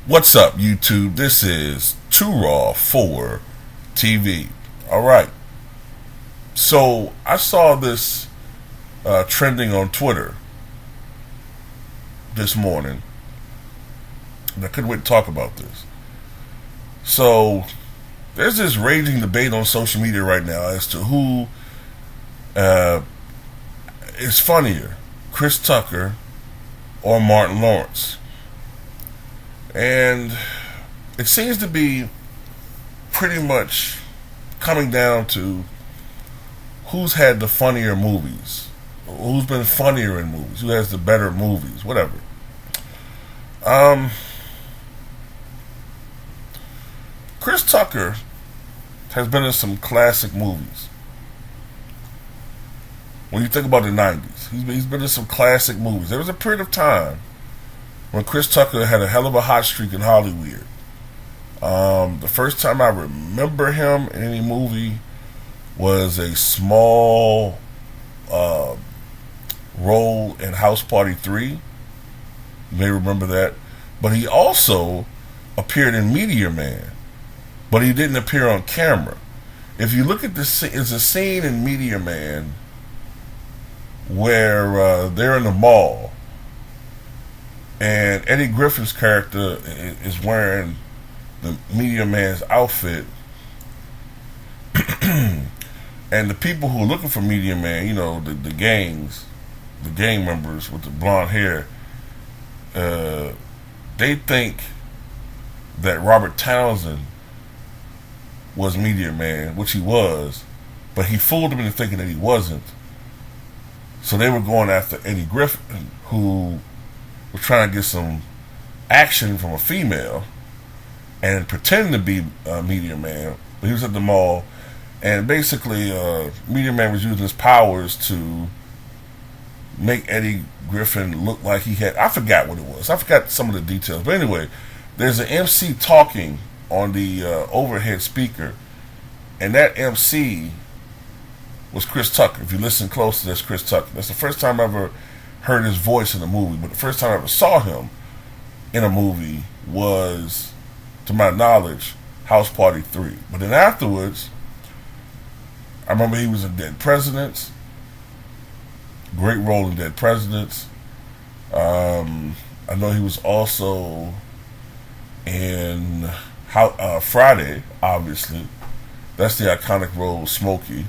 What's up, YouTube? This is Too Raw for TV. Alright, so I saw this trending on Twitter this morning, and I couldn't wait to talk about this. So, there's this raging debate on social media right now as to who is funnier, Chris Tucker or Martin Lawrence. And it seems to be pretty much coming down to who's had the funnier movies, who's been funnier in movies, who has the better movies, whatever. Chris Tucker has been in some classic movies. When you think about the 90s, he's been in some classic movies. There was a period of time when Chris Tucker had a hell of a hot streak in Hollywood. The first time I remember him in any movie was a small role in House Party 3. You may remember that. But he also appeared in Meteor Man, but he didn't appear on camera. If you look at this, it's a scene in Meteor Man where they're in the mall, and Eddie Griffin's character is wearing the Meteor Man's outfit, and the people who are looking for Meteor Man, the gang members with the blonde hair, they think that Robert Townsend was Meteor Man, which he was, but he fooled them into thinking that he wasn't. So they were going after Eddie Griffin, who was trying to get some action from a female and pretending to be Meteor Man. But he was at the mall, and basically Meteor Man was using his powers to make Eddie Griffin look like he had, I forgot what it was. I forgot some of the details. But anyway, there's an MC talking on the overhead speaker, and that MC was Chris Tucker. If you listen closely, that's Chris Tucker. That's the first time I ever heard his voice in a movie, but the first time I ever saw him in a movie was, to my knowledge, House Party 3. But then afterwards, I remember he was in Dead Presidents. Great role in Dead Presidents. I know he was also in Friday, obviously. That's the iconic role of Smokey.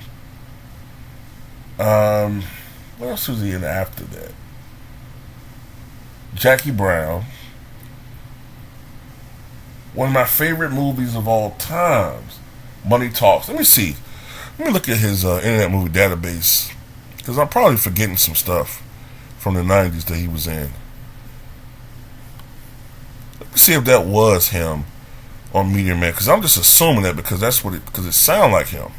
What else was he in after that? Jackie Brown. One of my favorite movies of all times, Money Talks. Let me see. Let me look at his Internet Movie Database, because I'm probably forgetting some stuff from the 90s that he was in. Let me see if that was him on Meteor Man, because I'm just assuming that because it sounded like him.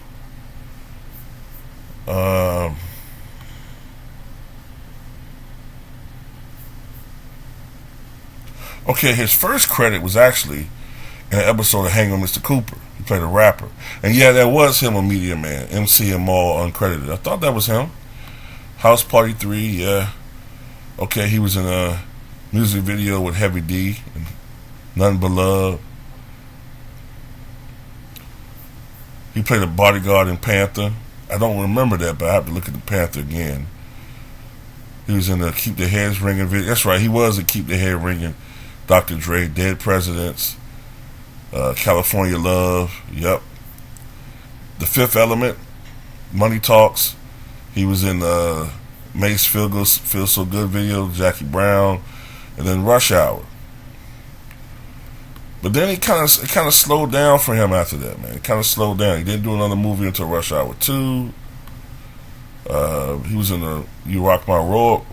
Okay, his first credit was actually in an episode of Hang on Mr. Cooper. He played a rapper. And yeah, that was him on Meteor Man. MC and Mall uncredited. I thought that was him. House Party 3, yeah. Okay, he was in a music video with Heavy D and Nothing But Love. He played a bodyguard in Panther. I don't remember that, but I have to look at the Panther again. He was in the Keep the Heads Ringing video. That's right, he was in Keep the Head Ringing. Dr. Dre, Dead Presidents, California Love, yep. The Fifth Element, Money Talks. He was in Mace Feel So Good video, Jackie Brown, and then Rush Hour. But then it kind of slowed down for him after that, man. It kind of slowed down. He didn't do another movie until Rush Hour 2. He was in the You Rock My World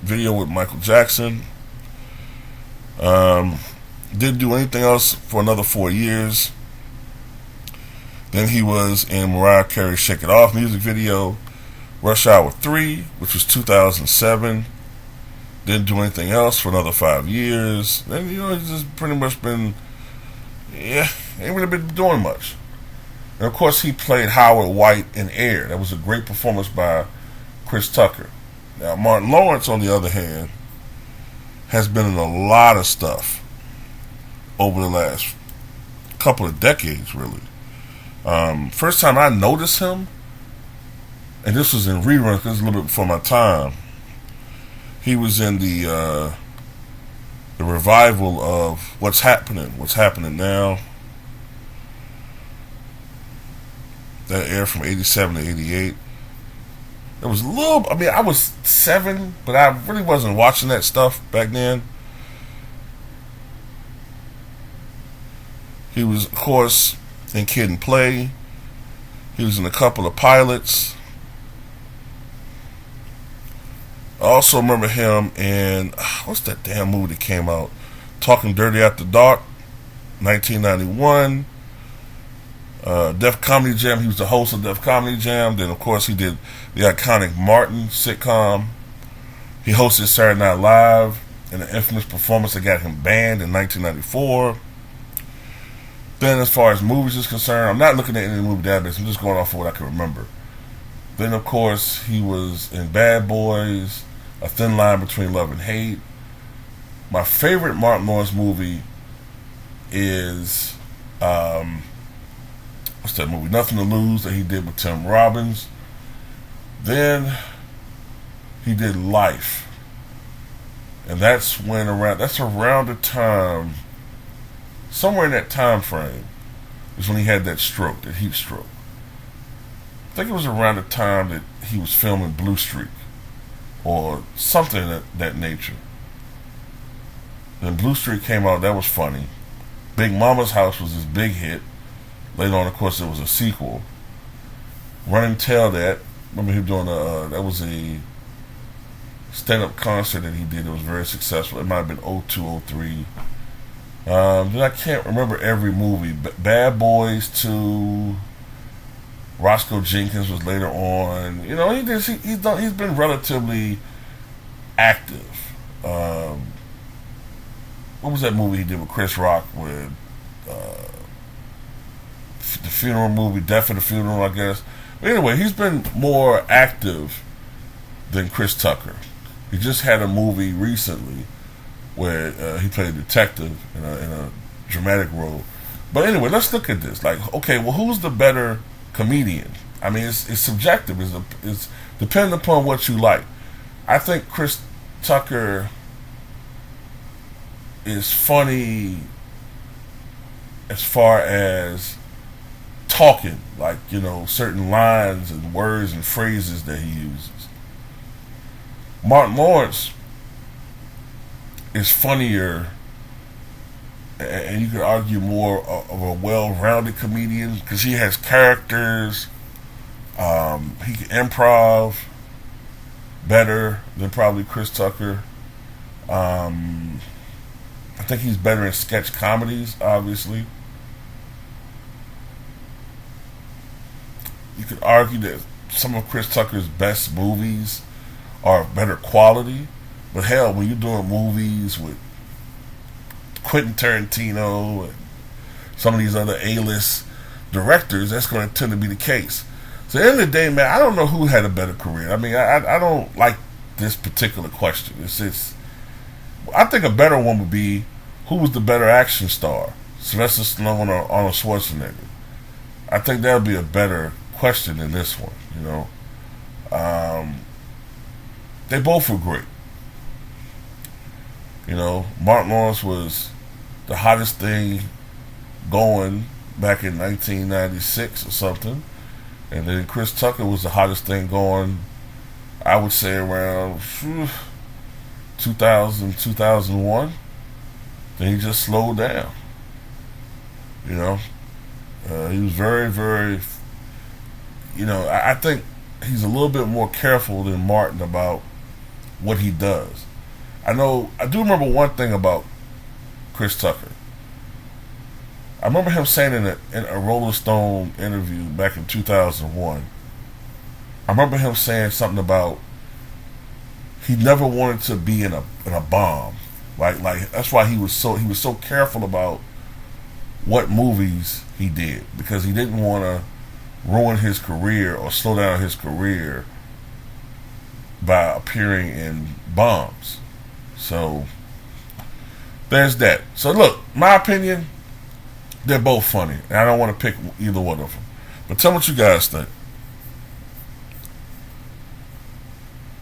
video with Michael Jackson. Didn't do anything else for another 4 years. Then he was in Mariah Carey's Shake It Off music video, Rush Hour 3, which was 2007. Didn't do anything else for another 5 years. Then, he's just pretty much been, ain't really been doing much. And of course, he played Howard White in Air. That was a great performance by Chris Tucker. Now, Martin Lawrence, on the other hand, has been in a lot of stuff over the last couple of decades, really. First time I noticed him, and this was in reruns, because it's a little bit before my time. He was in the revival of What's Happening Now. That aired from 87 to 88. There was a little, I mean, I was 7, but I really wasn't watching that stuff back then. He was, of course, in Kid and Play. He was in a couple of pilots. I also remember him in, what's that damn movie that came out? Talking Dirty After Dark, 1991. Def Comedy Jam, he was the host of Def Comedy Jam. Then, of course, he did the iconic Martin sitcom. He hosted Saturday Night Live in an infamous performance that got him banned in 1994. Then, as far as movies is concerned, I'm not looking at any movie database. I'm just going off of what I can remember. Then, of course, he was in Bad Boys, A Thin Line Between Love and Hate. My favorite Martin Lawrence movie is, what's that movie? Nothing to Lose, that he did with Tim Robbins. Then he did Life. And that's around the time, somewhere in that time frame, is when he had that stroke, that heat stroke. I think it was around the time that he was filming Blue Streak, or something of that nature. Then Blue Streak came out, that was funny. Big Mama's House was his big hit. Later on, of course, there was a sequel. Run and Tell That. Remember him doing that was a stand-up concert that he did. It was very successful. It might have been 02, 03. Then I can't remember every movie. Bad Boys 2. Roscoe Jenkins was later on. You know, he's been relatively active. What was that movie he did with Chris Rock with the funeral movie, Death at the Funeral, I guess. But anyway, he's been more active than Chris Tucker. He just had a movie recently where he played a detective in a dramatic role. But anyway, let's look at this. Like, okay, well, who's the better comedian? I mean, it's subjective. It's depending upon what you like. I think Chris Tucker is funny as far as talking, like, you know, certain lines and words and phrases that he uses. Martin Lawrence is funnier, and you could argue more of a well-rounded comedian because he has characters. He can improv better than probably Chris Tucker. I think he's better in sketch comedies, obviously. You could argue that some of Chris Tucker's best movies are better quality. But hell, when you're doing movies with Quentin Tarantino and some of these other A-list directors, that's going to tend to be the case. So at the end of the day, man, I don't know who had a better career. I mean, I don't like this particular question. I think a better one would be, who was the better action star, Sylvester Stallone or Arnold Schwarzenegger? I think that would be a better question than this one, you know. They both were great. You know, Martin Lawrence was the hottest thing going back in 1996 or something. And then Chris Tucker was the hottest thing going, I would say, around 2000, 2001. Then he just slowed down. You know, he was very, very, you know, I think he's a little bit more careful than Martin about what he does. I do remember one thing about Chris Tucker. I remember him saying in a Rolling Stone interview back in 2001, I remember him saying something about he never wanted to be in a bomb. Like that's why he was so careful about what movies he did, because he didn't want to ruin his career or slow down his career by appearing in bombs. So there's that. So look, my opinion, they're both funny, and I don't want to pick either one of them. But tell me what you guys think.